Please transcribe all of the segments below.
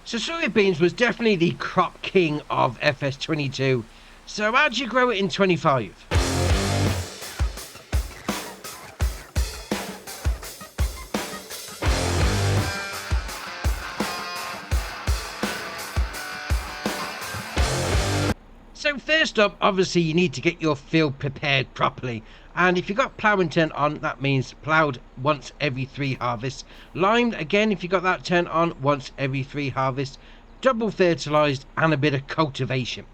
So soybeans was definitely the crop king of FS22. So how do you grow it in 25? So first up, obviously you need to get your field prepared properly. And if you've got ploughing turned on, that means ploughed once every 3 harvests. Limed, again, if you've got that turned on, once every 3 harvests. Double fertilised and a bit of cultivation.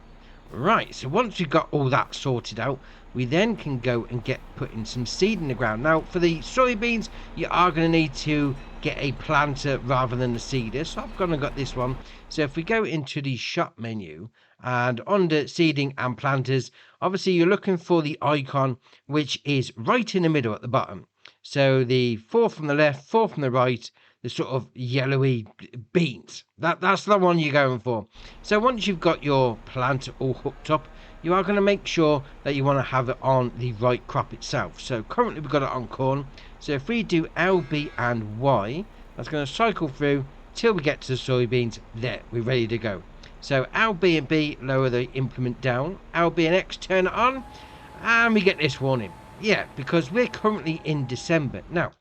Right, so once we've got all that sorted out, we then can go and get putting some seed in the ground. Now, for the soybeans, you are going to need to get a planter rather than a seeder. So I've gone and got this one. So if we go into the shop menu and under seeding and planters, obviously you're looking for the icon, which is right in the middle at the bottom. So the 4 from the left, 4 from the right, the sort of yellowy beans. That's the one you're going for. So once you've got your plant all hooked up, you are going to make sure that you want to have it on the right crop itself. So currently we've got it on corn. So if we do L, B and Y, that's going to cycle through till we get to the soybeans. There, we're ready to go. So L, B and B, lower the implement down. L, B and X, turn it on. And we get this warning. Yeah, because we're currently in December. Now,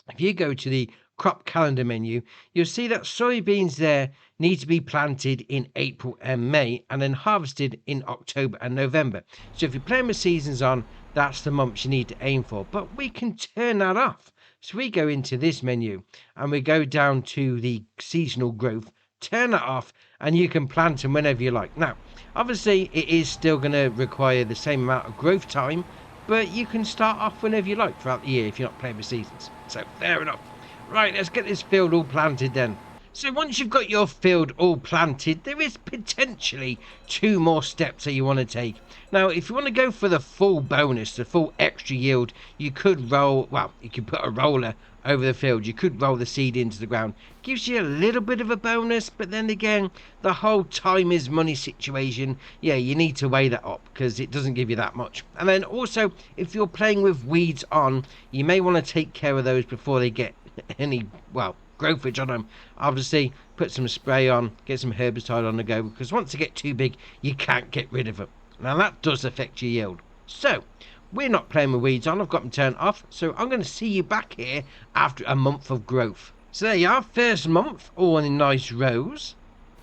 if you go to the crop calendar menu, you'll see that soybeans there need to be planted in April and May and then harvested in October and November. So if you're playing with seasons on, that's the months you need to aim for. But we can turn that off. So we go into this menu and we go down to the seasonal growth, turn that off, and you can plant them whenever you like. Now, obviously it is still going to require the same amount of growth time, but you can start off whenever you like throughout the year if you're not playing with seasons. So fair enough. Right, let's get this field all planted then. So once you've got your field all planted, there is potentially 2 more steps that you want to take. Now, if you want to go for the full bonus, the full extra yield, you could you could put a roller over the field. You could roll the seed into the ground. Gives you a little bit of a bonus, but then again, the whole time is money situation. Yeah, you need to weigh that up because it doesn't give you that much. And then also, if you're playing with weeds on, you may want to take care of those before they get any growthage on them. Obviously put some spray on, get some herbicide on the go, because once they get too big you can't get rid of them. Now that does affect your yield. So we're not playing with weeds on. I've got them turned off, so I'm going to see you back here after a month of growth. So there you are, first month, all in nice rows.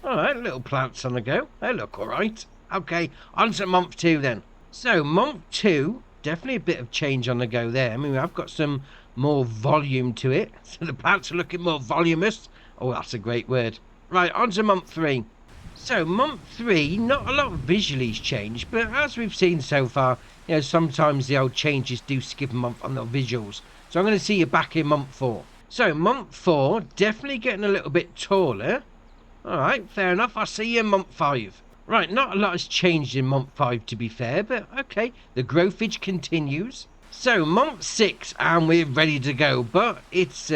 Alright, little plants on the go, they look alright. Okay, on to month 2 then. So month 2, definitely a bit of change on the go there. I mean, I've got some more volume to it, so the plants are looking more voluminous. Oh, that's a great word. Right, on to month 3. So month 3, not a lot visually's changed, but as we've seen so far, you know, sometimes the old changes do skip a month on the visuals. So I'm going to see you back in month 4. So month 4, definitely getting a little bit taller. Alright, fair enough, I'll see you in month 5. Right, not a lot has changed in month 5 to be fair, but okay, the growthage continues. So month 6 and we're ready to go, but it's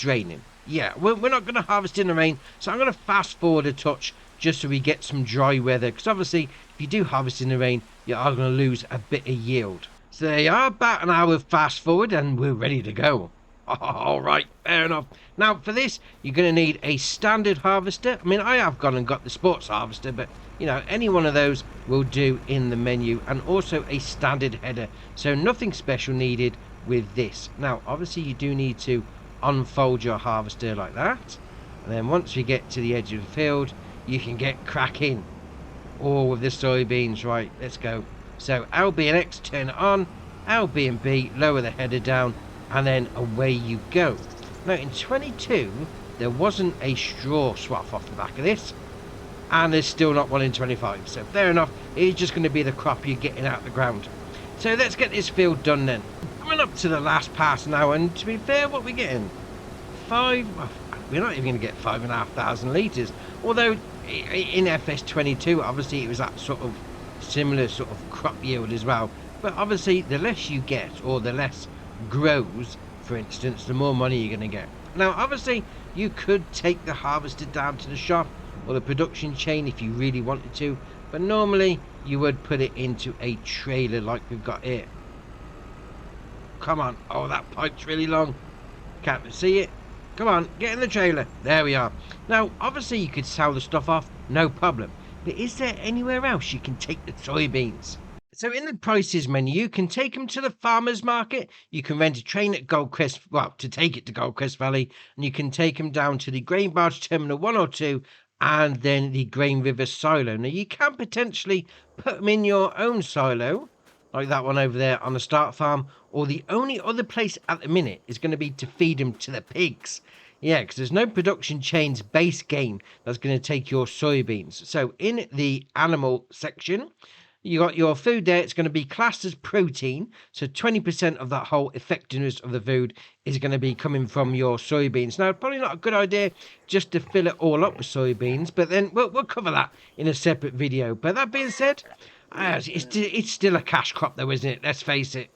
raining. Yeah, we're not going to harvest in the rain, so I'm going to fast forward a touch just so we get some dry weather, because obviously if you do harvest in the rain, you are going to lose a bit of yield. So there you are, about an hour fast forward and we're ready to go. Alright, fair enough. Now for this, you're going to need a standard harvester. I mean, I have gone and got the sports harvester, but you know, any one of those will do in the menu, and also a standard header. So nothing special needed with this. Now, obviously you do need to unfold your harvester like that. And then once we get to the edge of the field, you can get cracking. All with the soybeans. Right, let's go. So L, B and X, turn it on. L, B and B, lower the header down, and then away you go. Now in 22, there wasn't a straw swath off the back of this. And there's still not one in 25, so fair enough, it's just going to be the crop you're getting out of the ground. So let's get this field done then. Coming up to the last pass now, and to be fair, what we're getting? We're not even going to get 5,500 litres. Although in FS22, obviously it was that sort of similar sort of crop yield as well. But obviously the less you get, or the less grows, for instance, the more money you're going to get. Now obviously you could take the harvester down to the shop or the production chain if you really wanted to, but normally you would put it into a trailer like we've got here. Come on. Oh, that pipe's really long. Can't see it. Come on, get in the trailer. There we are. Now, obviously you could sell the stuff off, no problem. But is there anywhere else you can take the soybeans? So in the prices menu, you can take them to the farmer's market. You can rent a train at Goldcrest, well, to take it to Goldcrest Valley. And you can take them down to the Grain Barge Terminal 1 or 2 and then the Grain River Silo. Now, you can potentially put them in your own silo, like that one over there on the start farm, or the only other place at the minute is going to be to feed them to the pigs. Yeah, because there's no production chains base game that's going to take your soybeans. So in the animal section, you got your food there. It's going to be classed as protein. So 20% of that whole effectiveness of the food is going to be coming from your soybeans. Now, probably not a good idea just to fill it all up with soybeans, but then we'll cover that in a separate video. But that being said, it's still a cash crop though, isn't it? Let's face it.